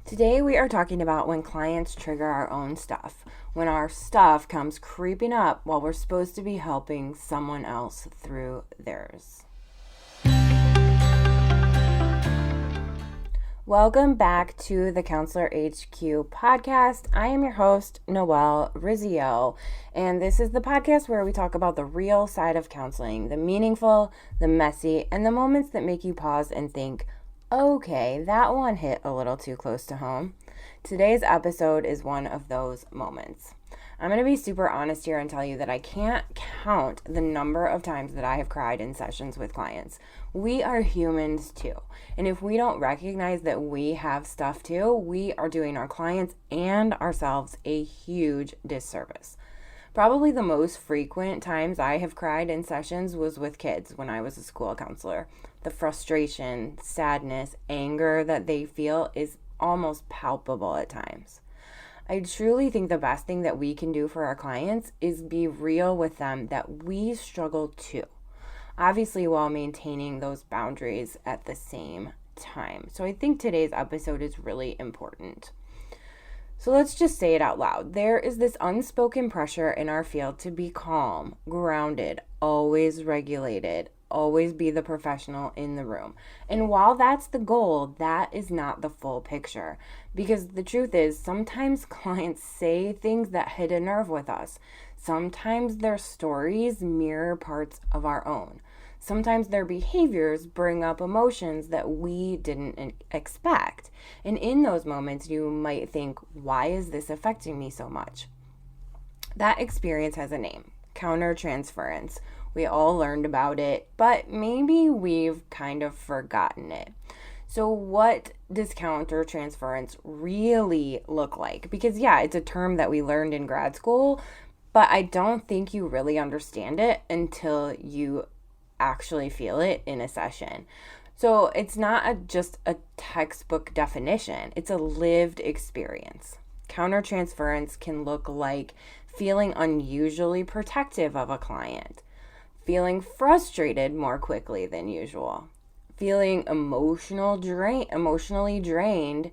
Today we are talking about when clients trigger our own stuff, when our stuff comes creeping up while we're supposed to be helping someone else through theirs. Welcome back to the Counselor HQ podcast. I am your host, Noelle Rizzio, and this is the podcast where we talk about the real side of counseling, the meaningful, the messy, and the moments that make you pause and think, okay, that one hit a little too close to home. Today's episode is one of those moments. I'm going to be super honest here and tell you that I can't count the number of times that I have cried in sessions with clients. We are humans too. And if we don't recognize that we have stuff too, we are doing our clients and ourselves a huge disservice. Probably the most frequent times I have cried in sessions was with kids when I was a school counselor. The frustration, sadness, anger that they feel is almost palpable at times. I truly think the best thing that we can do for our clients is be real with them that we struggle too. Obviously, while maintaining those boundaries at the same time. So I think today's episode is really important. So let's just say it out loud. There is this unspoken pressure in our field to be calm, grounded, always regulated, always be the professional in the room. And while that's the goal, that is not the full picture. Because the truth is, sometimes clients say things that hit a nerve with us. Sometimes their stories mirror parts of our own. Sometimes their behaviors bring up emotions that we didn't expect. And in those moments, you might think, why is this affecting me so much? That experience has a name, countertransference. We all learned about it, but maybe we've kind of forgotten it. So what does countertransference really look like? Because yeah, it's a term that we learned in grad school, but I don't think you really understand it until you actually feel it in a session. So it's not just a textbook definition, it's a lived experience. Countertransference can look like feeling unusually protective of a client, feeling frustrated more quickly than usual, feeling emotionally drained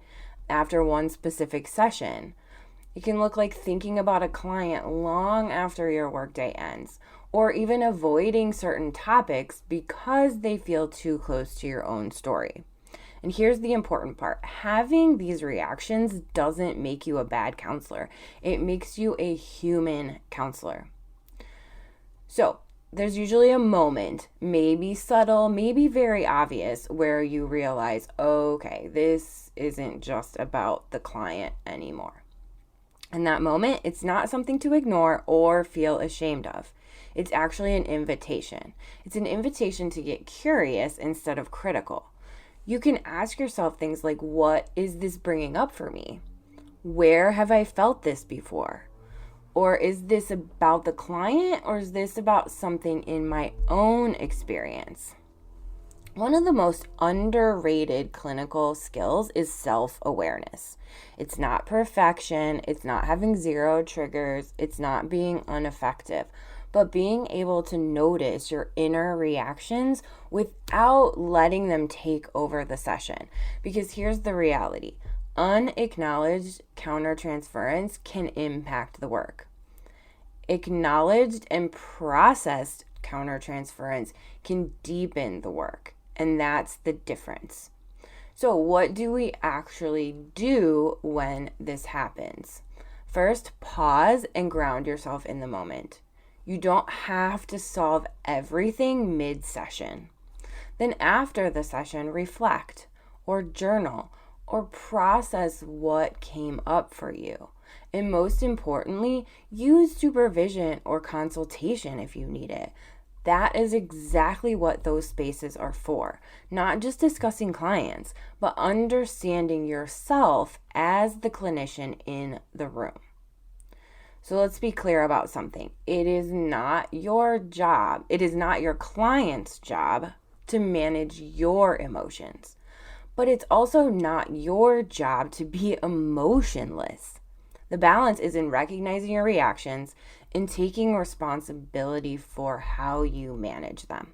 after one specific session. It can look like thinking about a client long after your workday ends, or even avoiding certain topics because they feel too close to your own story. And here's the important part. Having these reactions doesn't make you a bad counselor. It makes you a human counselor. So, there's usually a moment, maybe subtle, maybe very obvious, where you realize, okay, this isn't just about the client anymore. In that moment, it's not something to ignore or feel ashamed of. It's actually an invitation. It's an invitation to get curious instead of critical. You can ask yourself things like, what is this bringing up for me? Where have I felt this before? Or is this about the client, or is this about something in my own experience? One of the most underrated clinical skills is self-awareness. It's not perfection, it's not having zero triggers, it's not being ineffective, but being able to notice your inner reactions without letting them take over the session. Because here's the reality. Unacknowledged countertransference can impact the work. Acknowledged and processed countertransference can deepen the work. And that's the difference. So what do we actually do when this happens? First, pause and ground yourself in the moment. You don't have to solve everything mid-session. Then after the session, reflect or journal or process what came up for you. And most importantly, use supervision or consultation if you need it. That is exactly what those spaces are for. Not just discussing clients, but understanding yourself as the clinician in the room. So let's be clear about something. It is not your job, it is not your client's job to manage your emotions. But it's also not your job to be emotionless. The balance is in recognizing your reactions and taking responsibility for how you manage them.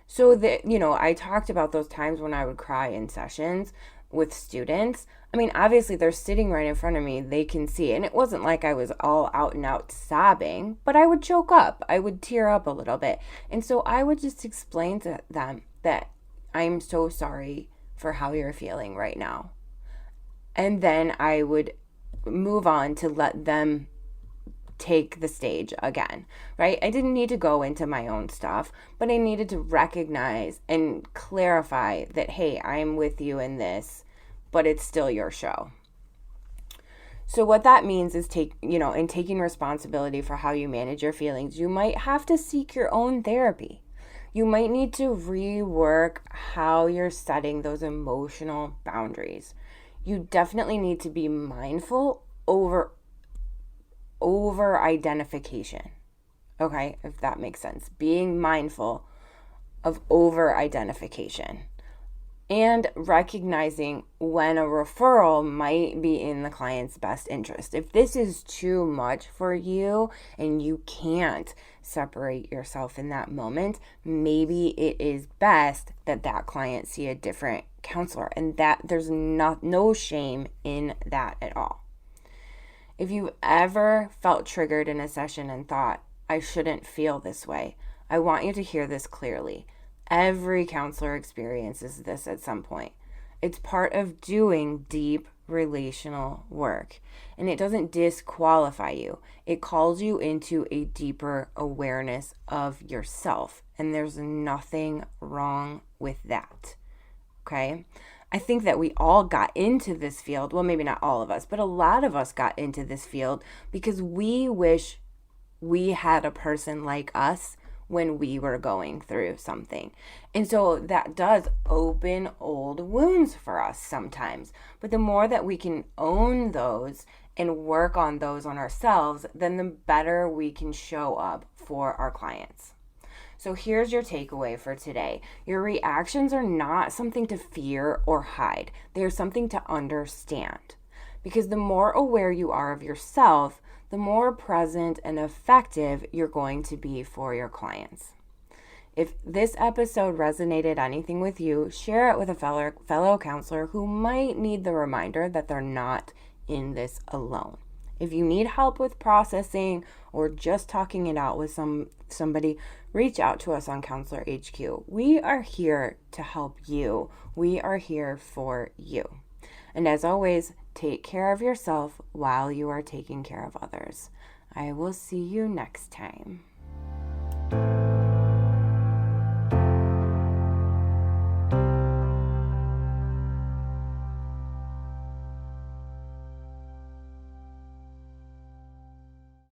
So that, I talked about those times when I would cry in sessions. with students, I mean, obviously they're sitting right in front of me, they can see. And it wasn't like I was all out and out sobbing, but I would choke up, I would tear up a little bit. And so I would just explain to them that I'm so sorry for how you're feeling right now. And then I would move on to let them take the stage again, right? I didn't need to go into my own stuff, but I needed to recognize and clarify that, hey, I'm with you in this, but it's still your show. So what that means is in taking responsibility for how you manage your feelings, you might have to seek your own therapy. You might need to rework how you're setting those emotional boundaries. You definitely need to be mindful over identification. Okay, if that makes sense. Being mindful of over identification and recognizing when a referral might be in the client's best interest. If this is too much for you and you can't separate yourself in that moment, maybe it is best that client see a different counselor, and that there's no shame in that at all. If you've ever felt triggered in a session and thought, I shouldn't feel this way, I want you to hear this clearly. Every counselor experiences this at some point. It's part of doing deep relational work, and it doesn't disqualify you. It calls you into a deeper awareness of yourself, and there's nothing wrong with that. Okay? I think that we all got into this field, well, maybe not all of us, but a lot of us got into this field because we wish we had a person like us when we were going through something. And so that does open old wounds for us sometimes. But the more that we can own those and work on those on ourselves, then the better we can show up for our clients. So here's your takeaway for today. Your reactions are not something to fear or hide. They're something to understand. Because the more aware you are of yourself, the more present and effective you're going to be for your clients. If this episode resonated anything with you, share it with a fellow counselor who might need the reminder that they're not in this alone. If you need help with processing or just talking it out with somebody, reach out to us on Counselor HQ. We are here to help you. We are here for you. And as always, take care of yourself while you are taking care of others. I will see you next time.